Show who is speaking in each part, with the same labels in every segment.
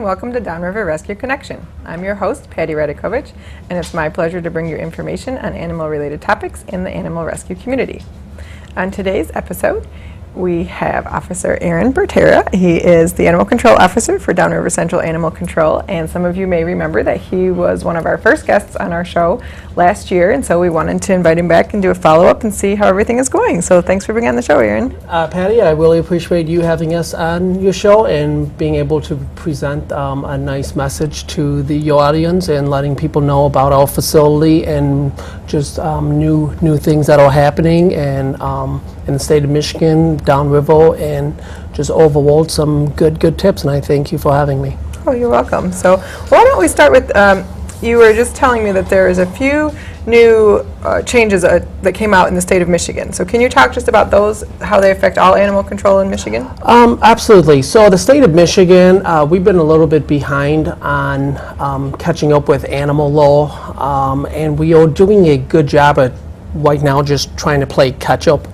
Speaker 1: welcome to Downriver Rescue Connection. I'm your host, Patty Radikovich, and it's my pleasure to bring you information on animal-related topics in the animal rescue community. On today's episode, we have Officer Aaron Bertera. He is the Animal Control Officer for Downriver Central Animal Control, and some of you may remember that he was one of our first guests on our show last year, and so we wanted to invite him back and do a follow-up and see how everything is going. So thanks for being on the show, Aaron.
Speaker 2: Patty, I really appreciate you having us on your show and being able to present a nice message to your audience and letting people know about our facility and just new things that are happening and in the state of Michigan, downriver, and just overall some good tips, and I thank you for having me.
Speaker 1: Oh, you're welcome. So why don't we start with, you were just telling me that there is a few new changes that came out in the state of Michigan. So can you talk just about those, how they affect all animal control in Michigan?
Speaker 2: Absolutely. So the state of Michigan, we've been a little bit behind on catching up with animal law, and we are doing a good job at right now just trying to play catch up.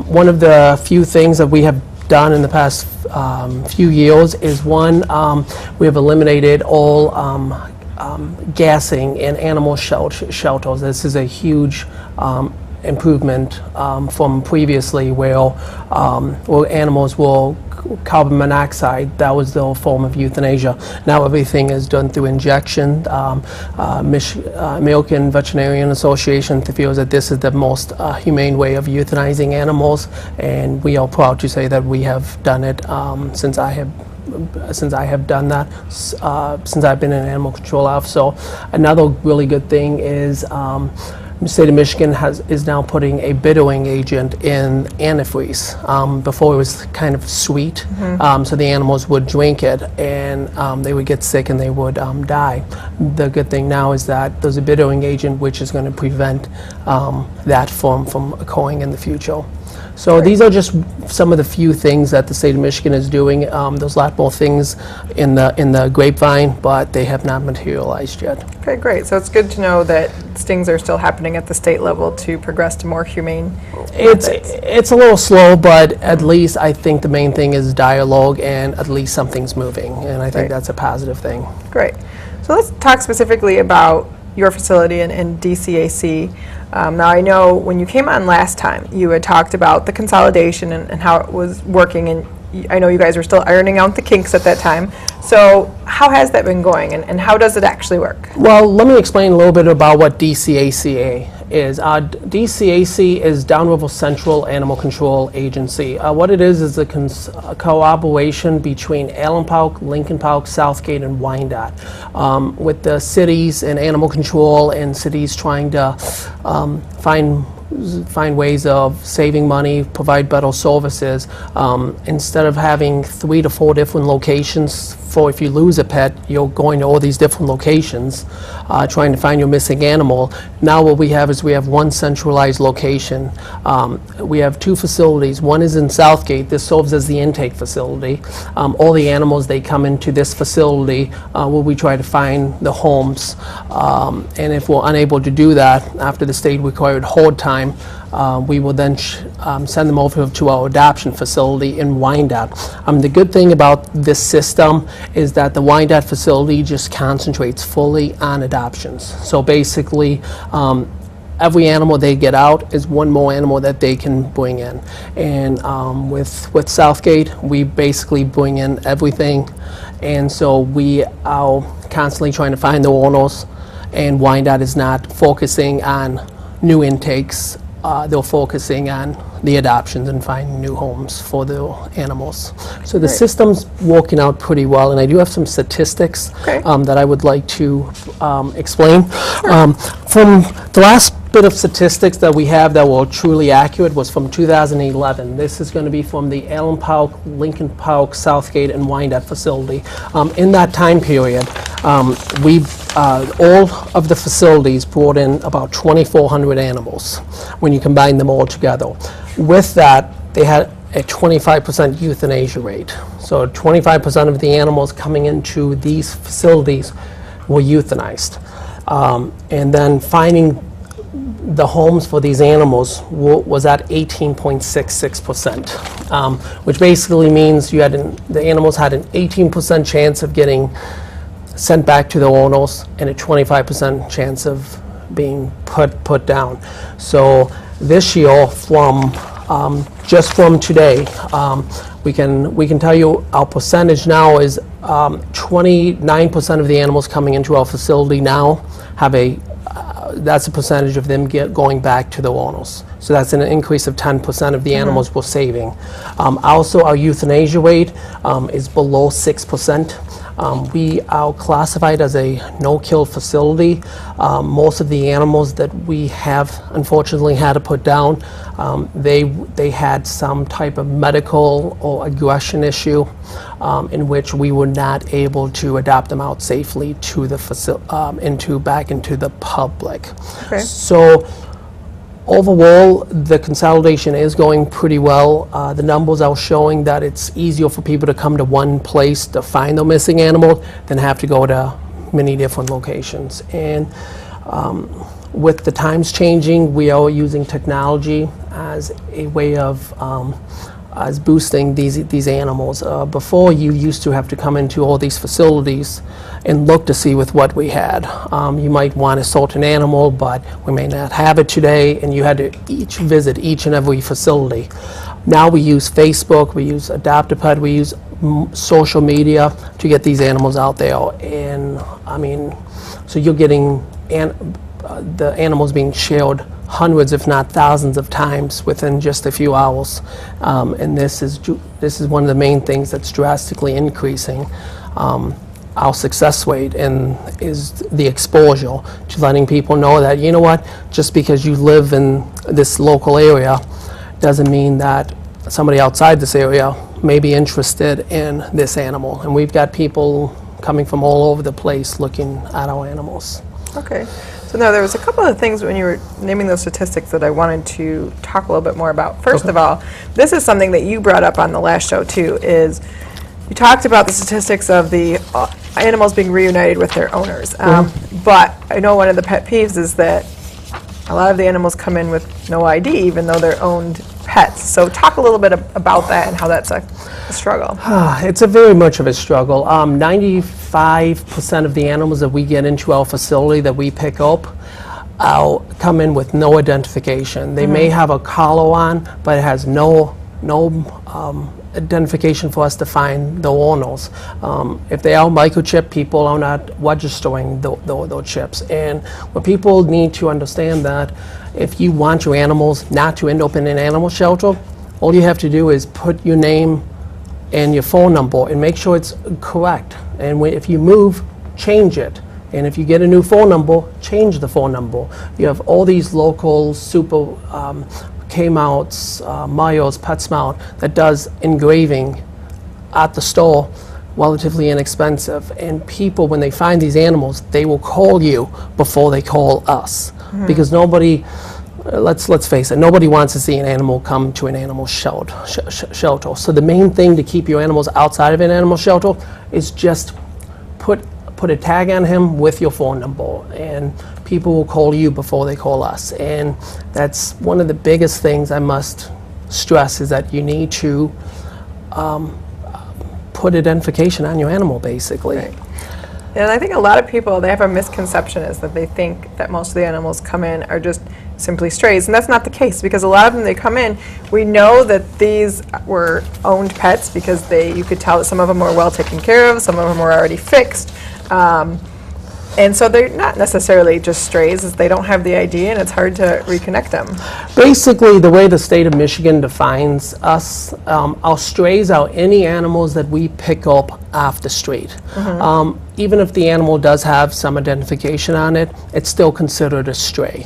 Speaker 2: One of the few things that we have done in the past few years is one, we have eliminated all gassing in animal shelters. This is a huge improvement from previously where animals will carbon monoxide. That was the form of euthanasia. Now everything is done through injection. American Veterinarian Association feels that this is the most humane way of euthanizing animals, and we are proud to say that we have done it since I have done that, since I've been an animal control officer. Another really good thing is the state of Michigan is now putting a bittering agent in antifreeze. Before it was kind of sweet, so the animals would drink it and they would get sick and they would die. The good thing now is that there's a bittering agent which is going to prevent that from occurring in the future. So these are just some of the few things that the state of Michigan is doing. There's a lot more things in the grapevine, but they have not materialized yet.
Speaker 1: Okay, great. So it's good to know that things are still happening at the state level to progress to more humane methods.
Speaker 2: It's a little slow, but at least I think the main thing is dialogue and at least something's moving, and I think that's a positive thing.
Speaker 1: Great. So let's talk specifically about your facility and DCAC. Now I know when you came on last time, you had talked about the consolidation and how it was working, and I know you guys were still ironing out the kinks at that time. So how has that been going, and how does it actually work?
Speaker 2: Well, let me explain a little bit about what DCAC is. DCAC is Downriver Central Animal Control Agency. What it is a cooperation between Allen Park, Lincoln Park, Southgate, and Wyandotte, with the cities and animal control and cities trying to find ways of saving money, provide better services. Instead of having 3 to 4 different locations for if you lose a pet, you're going to all these different locations trying to find your missing animal. Now what we have is we have one centralized location. We have 2 facilities. One is in Southgate. This serves as the intake facility. All the animals, they come into this facility where we try to find the homes. And if we're unable to do that after the state required hold time, we will then send them over to our adoption facility in Wyandotte. The good thing about this system is that the Wyandotte facility just concentrates fully on adoptions. So basically, every animal they get out is one more animal that they can bring in. And with Southgate, we basically bring in everything. And so we are constantly trying to find the owners, and Wyandotte is not focusing on new intakes. They're focusing on the adoptions and finding new homes for the animals. So the system's working out pretty well, and I do have some statistics that I would like to explain. From the last bit of statistics that we have that were truly accurate was from 2011. This is going to be from the Allen Park, Lincoln Park, Southgate, and Wyandotte facility. In that time period, all of the facilities brought in about 2,400 animals when you combine them all together. With that, they had a 25% euthanasia rate. So 25% of the animals coming into these facilities were euthanized. And then finding the homes for these animals was at 18.66%, which basically means the animals had an 18% chance of getting sent back to the owners and a 25% chance of being put down. So this year, just from today, we can tell you our percentage now is 29% of the animals coming into our facility now have that's a percentage of them going back to the owners. So that's an increase of 10% of the animals we're saving. Also, our euthanasia rate is below 6%. We are classified as a no-kill facility. Most of the animals that we have unfortunately had to put down, they had some type of medical or aggression issue in which we were not able to adopt them out safely to the back into the public.
Speaker 1: Okay.
Speaker 2: So overall, the consolidation is going pretty well. The numbers are showing that it's easier for people to come to one place to find their missing animal than have to go to many different locations. And with the times changing, we are using technology as a way of as boosting these animals. Before, you used to have to come into all these facilities and look to see with what we had. You might want to sort an animal, but we may not have it today, and you had to visit each and every facility. Now we use Facebook, we use Adopt-A-Pet, we use social media to get these animals out there. And I mean, so you're getting the animals being shared hundreds, if not thousands, of times within just a few hours, and this is one of the main things that's drastically increasing our success rate, and is the exposure to letting people know that, you know what, just because you live in this local area doesn't mean that somebody outside this area may be interested in this animal. And we've got people coming from all over the place looking at our animals.
Speaker 1: Okay. So now there was a couple of things when you were naming those statistics that I wanted to talk a little bit more about. First of all, this is something that you brought up on the last show too, is you talked about the statistics of the animals being reunited with their owners. But I know one of the pet peeves is that a lot of the animals come in with no ID, even though they're owned pets. So talk a little bit about that and how that's a struggle.
Speaker 2: It's a very much of a struggle. 95% of the animals that we get into our facility that we pick up come in with no identification. They may have a collar on, but it has no identification for us to find the owners. If they are microchipped, people are not registering those chips. And what people need to understand that if you want your animals not to end up in an animal shelter, all you have to do is put your name and your phone number and make sure it's correct. And if you move, change it. And if you get a new phone number, change the phone number. You have all these local super Kmart's, Mayo's, PetSmart that does engraving at the store, relatively inexpensive. And people, when they find these animals, they will call you before they call us. Because nobody, let's face it, nobody wants to see an animal come to an animal shelter. So the main thing to keep your animals outside of an animal shelter is just put a tag on him with your phone number, and people will call you before they call us. And that's one of the biggest things I must stress, is that you need to put identification on your animal, basically.
Speaker 1: Right. And I think a lot of people, they have a misconception, is that they think that most of the animals come in are just simply strays, and that's not the case, because a lot of them, they come in, we know that these were owned pets because you could tell that some of them were well taken care of, some of them were already fixed. And so they're not necessarily just strays, as they don't have the ID and it's hard to reconnect them.
Speaker 2: Basically, the way the state of Michigan defines us, our strays are any animals that we pick up off the street. Even if the animal does have some identification on it, it's still considered a stray.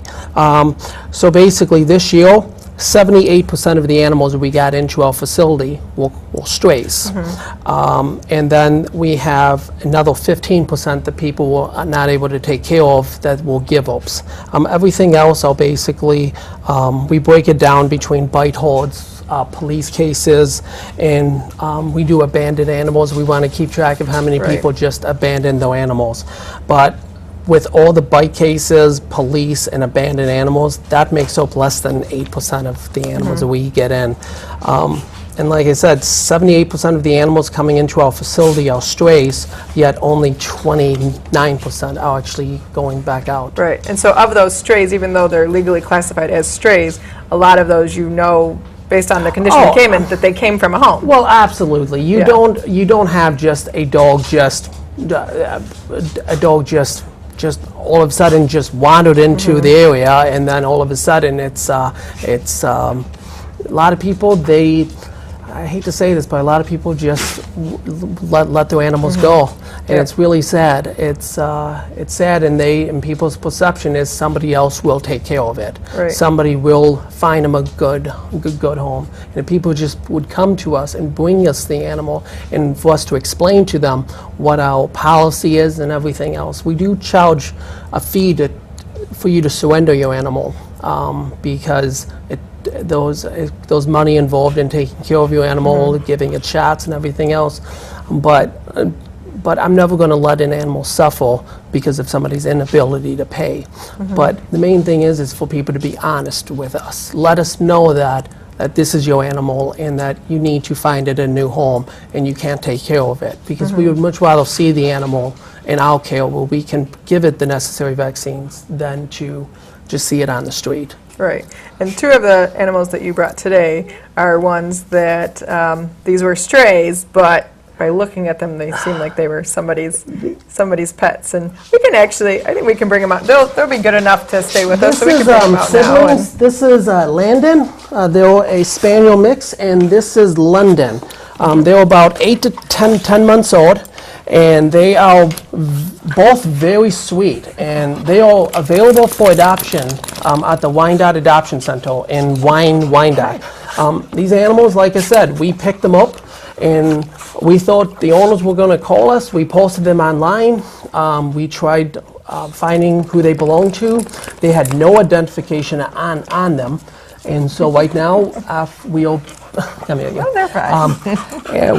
Speaker 2: So basically this year, 78% of the animals we got into our facility were strays. And then we have another 15% that people were not able to take care of that were give-ups. Everything else are basically, we break it down between bite holds, police cases, and we do abandoned animals. We want to keep track of how many people just abandon their animals. But with all the bite cases, police, and abandoned animals, that makes up less than 8% of the animals that we get in. And like I said, 78% of the animals coming into our facility are strays, yet only 29% are actually going back out.
Speaker 1: Right, and so of those strays, even though they're legally classified as strays, a lot of those based on the condition they came in, that they came from a home.
Speaker 2: Well, absolutely. You don't have just a dog just all of a sudden just wandered into the area, and then all of a sudden it's a lot of people, I hate to say this, but a lot of people just let their animals go, and it's really sad. It's sad, and people's perception is somebody else will take care of it.
Speaker 1: Right.
Speaker 2: Somebody will find them a good home, and if people just would come to us and bring us the animal, and for us to explain to them what our policy is and everything else. We do charge a fee for you to surrender your animal, because those money involved in taking care of your animal, giving it shots and everything else, but I'm never going to let an animal suffer because of somebody's inability to pay. But the main thing is for people to be honest with us. Let us know that this is your animal and that you need to find it a new home and you can't take care of it, because we would much rather see the animal in our care where we can give it the necessary vaccines than to just see it on the street.
Speaker 1: Right, and two of the animals that you brought today are ones that these were strays, but by looking at them, they seem like they were somebody's pets. And we can actually, I think we can bring them out. They'll be good enough to stay with us, so we can bring them out now.
Speaker 2: This is Landon. They're a Spaniel mix, and this is London. They're about 8 to 10 months old, and they are both very sweet, and they are available for adoption at the Wyandotte Adoption Center in Wyandotte. These animals, like I said, we picked them up, and we thought the owners were going to call us. We posted them online. We tried finding who they belonged to. They had no identification on them, and so right now we are come here.
Speaker 1: Oh, they're fine.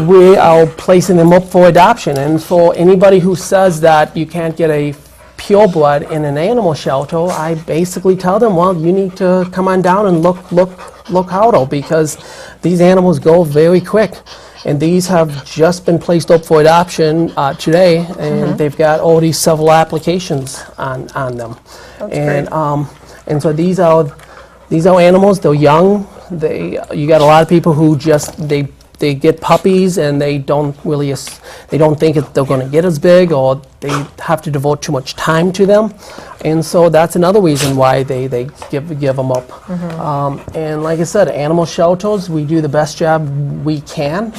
Speaker 2: We are placing them up for adoption, and for anybody who says that you can't get a purebred in an animal shelter, I basically tell them, well, you need to come on down and look harder, because these animals go very quick. And these have just been placed up for adoption today, and they've got already several applications on them.
Speaker 1: That's
Speaker 2: great. And so these are animals. They're young. You got a lot of people who just they get puppies and they don't think they're going to get as big, or they have to devote too much time to them, and so that's another reason why they give them up. And like I said, animal shelters, we do the best job we can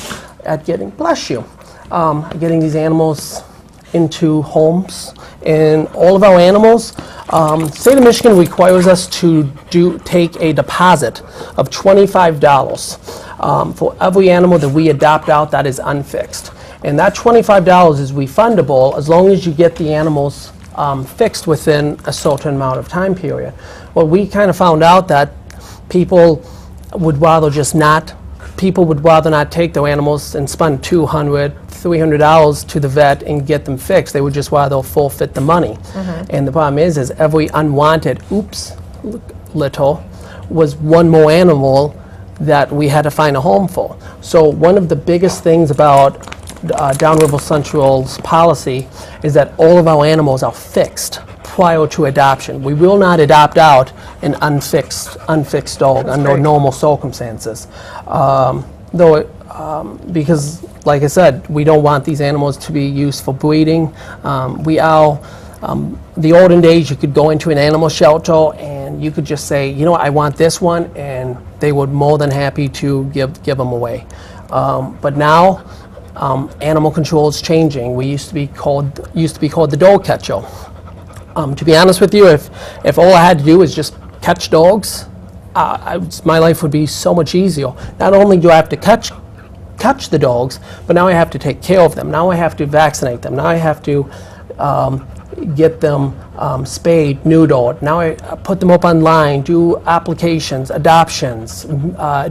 Speaker 2: at getting these animals into homes. And all of our animals, state of Michigan requires us to take a deposit of $25 for every animal that we adopt out that is unfixed. And that $25 is refundable as long as you get the animals fixed within a certain amount of time period. Well, we kind of found out that people would rather not take their animals and spend $200, $300 to the vet and get them fixed. They would just rather forfeit the money. And the problem is every unwanted little was one more animal that we had to find a home for. So one of the biggest things about Downriver Central's policy is that all of our animals are fixed prior to adoption. We will not adopt out an unfixed dog under normal circumstances. Because, like I said, we don't want these animals to be used for breeding. The olden days, you could go into an animal shelter and you could just say, I want this one, and they were more than happy to give them away. But now, animal control is changing. We used to be called the dog catcher. To be honest with you, if all I had to do was just catch dogs, my life would be so much easier. Not only do I have to catch the dogs, but now I have to take care of them. Now I have to vaccinate them. Now I have to get them spayed, neutered. Now I put them up online, do applications, adoptions,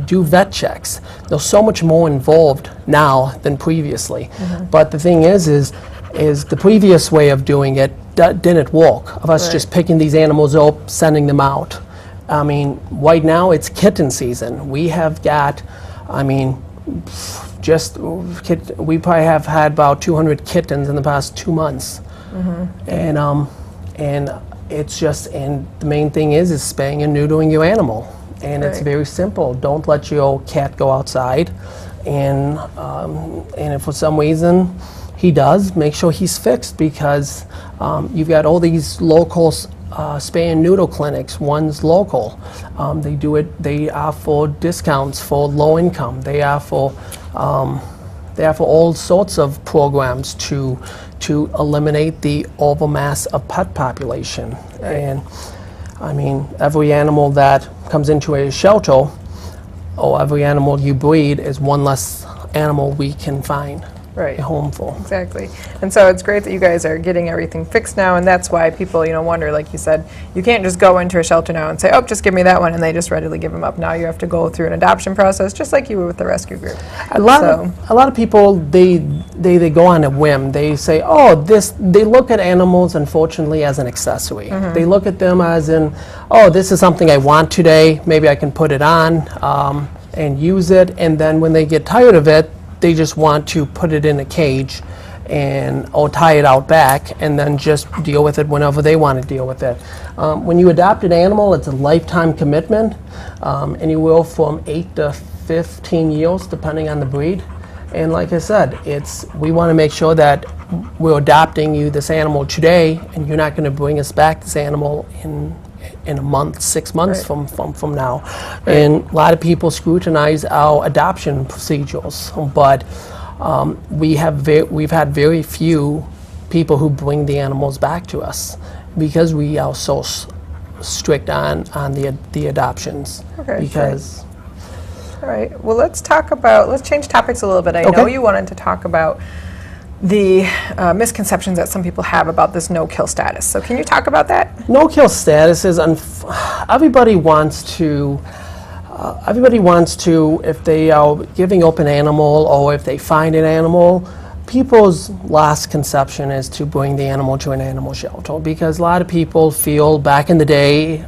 Speaker 2: do vet checks. There's so much more involved now than previously. But the thing is the previous way of doing it didn't work, of us
Speaker 1: Right.
Speaker 2: just picking these animals up, sending them out. I mean, right now it's kitten season. We have got, I mean, we probably have had about 200 kittens in the past 2 months. And it's just, and the main thing is spaying and neutering your animal. And it's
Speaker 1: Right.
Speaker 2: very simple. Don't let your cat go outside. And if for some reason he does, make sure he's fixed, because you've got all these local spay and neuter clinics. One's local. They are for discounts for low income. They are for all sorts of programs to eliminate the overmass of pet population. And I mean, every animal that comes into a shelter, or every animal you breed, is one less animal we can find
Speaker 1: Right.
Speaker 2: a home for.
Speaker 1: Exactly. And so it's great that you guys are getting everything fixed now, and that's why people, wonder, like you said, you can't just go into a shelter now and say, oh, just give me that one, and they just readily give them up. Now you have to go through an adoption process, just like you would with the rescue group.
Speaker 2: A lot of people, they go on a whim. They say, they look at animals, unfortunately, as an accessory. They look at them as in, this is something I want today, maybe I can put it on and use it, and then when they get tired of it, they just want to put it in a cage or tie it out back, and then just deal with it whenever they want to deal with it. When you adopt an animal, it's a lifetime commitment, anywhere from 8 to 15 years, depending on the breed. And like I said, we want to make sure that we're adopting you this animal today, and you're not going to bring us back this animal in a month, 6 months
Speaker 1: Right.
Speaker 2: from now. And a lot of people scrutinize our adoption procedures, but we've had very few people who bring the animals back to us, because we are so strict on the adoptions.
Speaker 1: Okay,
Speaker 2: Because
Speaker 1: All right. Well, let's change topics a little bit. I know
Speaker 2: Okay.
Speaker 1: you wanted to talk about the misconceptions that some people have about this no-kill status. So can you talk about that?
Speaker 2: no-kill status is everybody wants to, if they are giving up an animal, or if they find an animal, people's last conception is to bring the animal to an animal shelter, because a lot of people feel back in the day,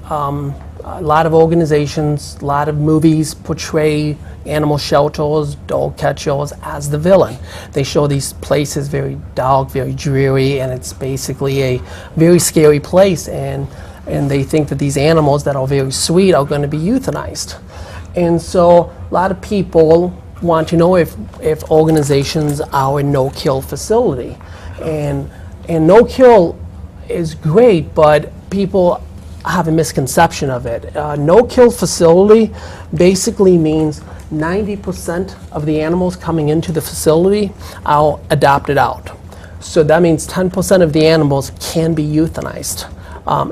Speaker 2: a lot of organizations, a lot of movies portray animal shelters, dog catchers as the villain. They show these places very dark, very dreary, and it's basically a very scary place, and they think that these animals that are very sweet are going to be euthanized. And so a lot of people want to know if organizations are a no-kill facility. And no-kill is great, but people have a misconception of it. No-kill facility basically means 90% of the animals coming into the facility are adopted out. So that means 10% of the animals can be euthanized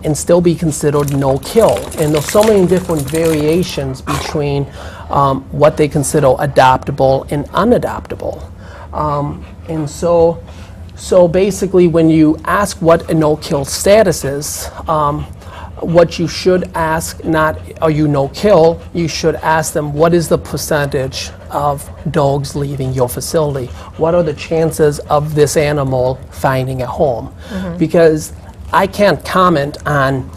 Speaker 2: and still be considered no-kill. And there's so many different variations between what they consider adoptable and unadoptable. And so basically, when you ask what a no-kill status is, what you should ask, not are you no-kill, you should ask them, what is the percentage of dogs leaving your facility? What are the chances of this animal finding a home? Because I can't comment on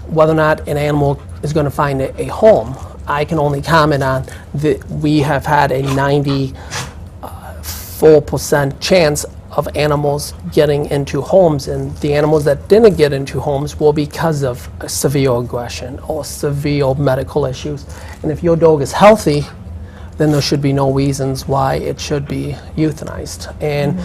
Speaker 2: whether or not an animal is going to find a home. I can only comment on that we have had a 94% chance of animals getting into homes, and the animals that didn't get into homes were because of severe aggression or severe medical issues. And if your dog is healthy, then there should be no reasons why it should be euthanized. And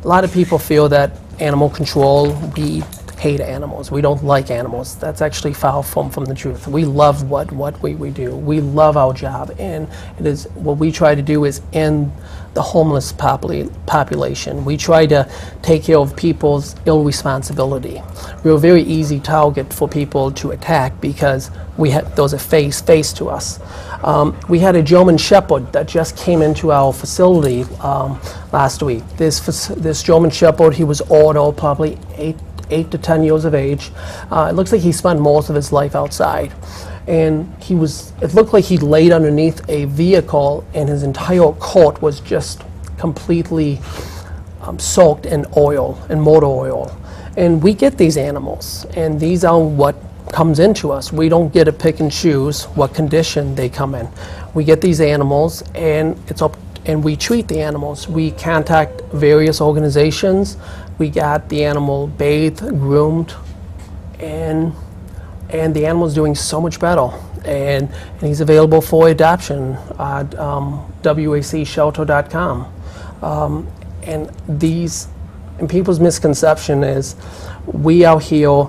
Speaker 2: a lot of people feel that animal control, we hate animals. We don't like animals. That's actually far from the truth. We love what we do. We love our job, and it is what we try to do is end the homeless population. We try to take care of people's irresponsibility. We're a very easy target for people to attack because there's a face to us. We had a German Shepherd that just came into our facility last week. This German Shepherd, he was older, probably 8 to 10 years of age. It looks like he spent most of his life outside. And it looked like he laid underneath a vehicle, and his entire coat was just completely soaked in oil, in motor oil. And we get these animals, and these are what comes into us. We don't get to pick and choose what condition they come in. We get these animals, and and we treat the animals. We contact various organizations. We got the animal bathed, groomed, and the animal's doing so much better. And he's available for adoption at wacshelter.com. And people's misconception is we are here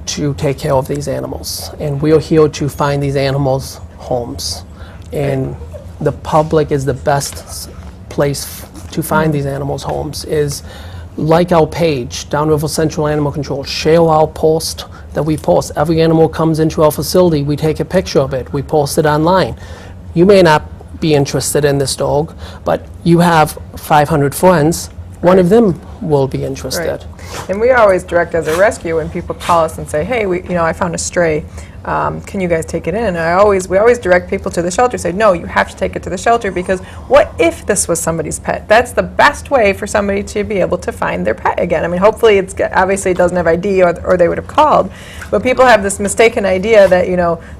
Speaker 2: to take care of these animals, and we are here to find these animals homes. And the public is the best place to find these animals homes. Is like our page, Downriver Central Animal Control. Share our post that we post. Every animal comes into our facility, we take a picture of it, we post it online. You may not be interested in this dog, but you have 500 friends. One of them will be interested.
Speaker 1: Right. And we always direct as a rescue when people call us and say, hey, I found a stray. Can you guys take it in? And we always direct people to the shelter. Say, no, you have to take it to the shelter, because what if this was somebody's pet? That's the best way for somebody to be able to find their pet again. I mean, hopefully obviously it doesn't have ID, or they would have called. But people have this mistaken idea that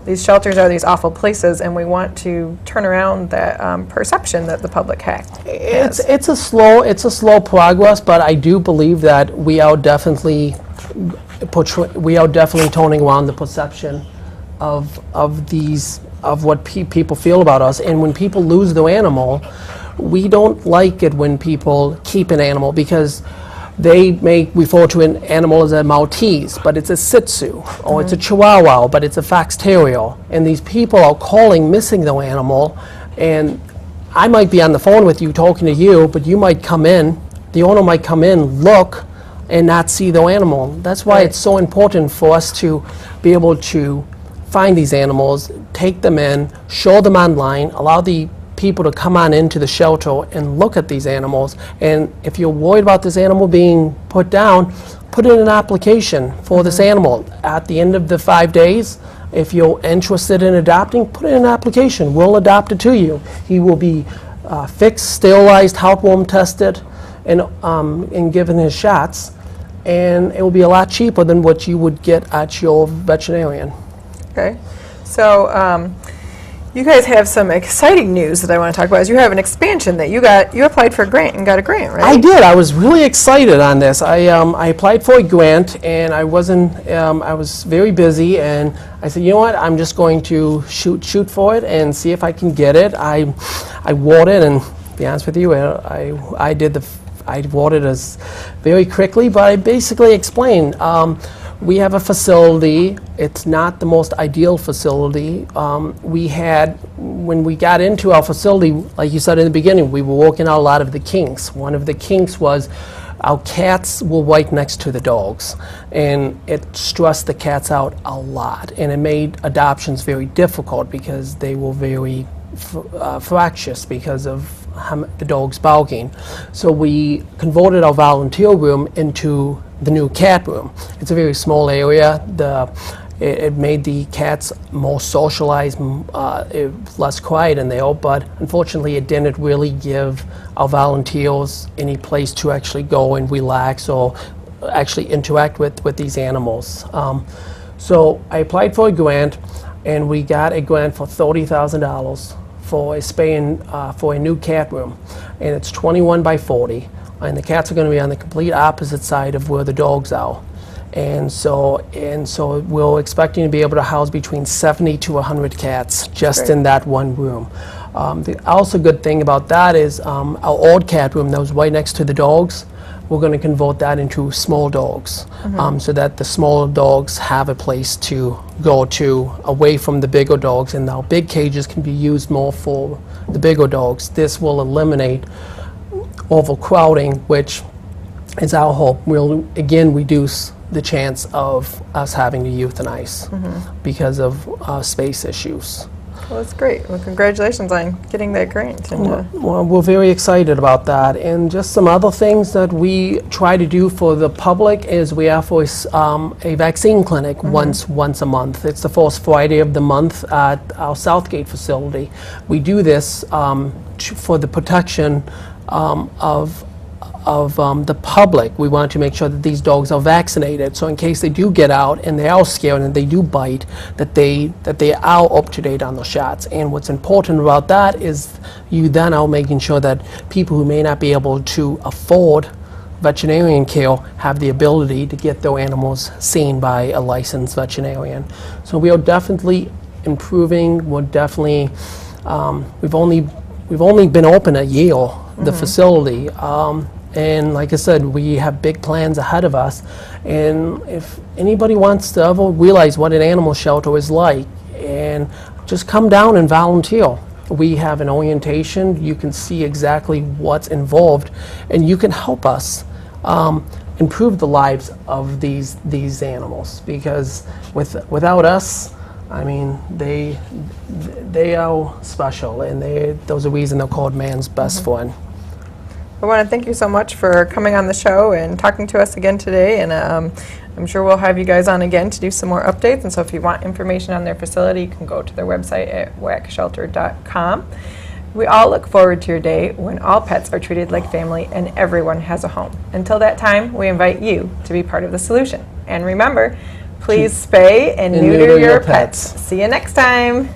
Speaker 1: these shelters are these awful places, and we want to turn around that perception that the public has.
Speaker 2: It's a slow progress, but I do believe that we are definitely toning around the perception of what people feel about us. And when people lose their animal, we don't like it when people keep an animal, because they may refer to an animal as a Maltese, but it's a Shih Tzu, or it's a Chihuahua, but it's a Fox Terrier. And these people are calling missing their animal, and I might be on the phone with you talking to you, but you might come in, the owner might come in, look, and not see the animal. That's why it's so important for us to be able to find these animals, take them in, show them online, allow the people to come on into the shelter and look at these animals. And if you're worried about this animal being put down, put in an application for this animal. At the end of the 5 days, if you're interested in adopting, put in an application. We'll adopt it to you. He will be fixed, sterilized, heartworm tested, and given his shots. And it will be a lot cheaper than what you would get at your veterinarian.
Speaker 1: Okay, so you guys have some exciting news that I want to talk about. You have an expansion that you applied for a grant and got a grant, right?
Speaker 2: I did. I was really excited on this. I applied for a grant, and I was very busy, and I said, you know what? I'm just going to shoot for it and see if I can get it. I wrote it, and to be honest with you, I wrote it as very quickly, but I basically explained. We have a facility. It's not the most ideal facility. When we got into our facility, like you said in the beginning, we were working out a lot of the kinks. One of the kinks was our cats were right next to the dogs, and it stressed the cats out a lot, and it made adoptions very difficult because they were very fractious because of the dogs barking. So we converted our volunteer room into the new cat room. It's a very small area. It made the cats more socialized, less quiet in there, but unfortunately it didn't really give our volunteers any place to actually go and relax or actually interact with these animals. So I applied for a grant, and we got a grant for $30,000 for for a new cat room, and it's 21 by 40, and the cats are going to be on the complete opposite side of where the dogs are, and so we're expecting to be able to house between 70 to 100 cats just in that one room. The also good thing about that is our old cat room that was right next to the dogs, we're going to convert that into small dogs, so that the smaller dogs have a place to go to away from the bigger dogs, and our big cages can be used more for the bigger dogs. This will eliminate overcrowding, which is our hope. Will again reduce the chance of us having to euthanize because of space issues.
Speaker 1: Well, that's great. Well, congratulations on getting that grant.
Speaker 2: Well, we're very excited about that. And just some other things that we try to do for the public is we offer a vaccine clinic once a month. It's the first Friday of the month at our Southgate facility. We do this for the protection of the public. We want to make sure that these dogs are vaccinated, so in case they do get out and they are scared and they do bite, that they are up to date on the shots. And what's important about that is you then are making sure that people who may not be able to afford veterinarian care have the ability to get their animals seen by a licensed veterinarian. So we are definitely improving. We're definitely we've only been open a year, the facility, and like I said, we have big plans ahead of us. And if anybody wants to ever realize what an animal shelter is like, and just come down and volunteer. We have an orientation. You can see exactly what's involved, and you can help us improve the lives of these animals, because without us, I mean, they are special, and those are the reason they're called man's best friend.
Speaker 1: I want to thank you so much for coming on the show and talking to us again today, and I'm sure we'll have you guys on again to do some more updates. And so if you want information on their facility, you can go to their website at wacshelter.com. We all look forward to your day when all pets are treated like family and everyone has a home. Until that time, we invite you to be part of the solution. And remember, please spay and neuter your pets. See you next time.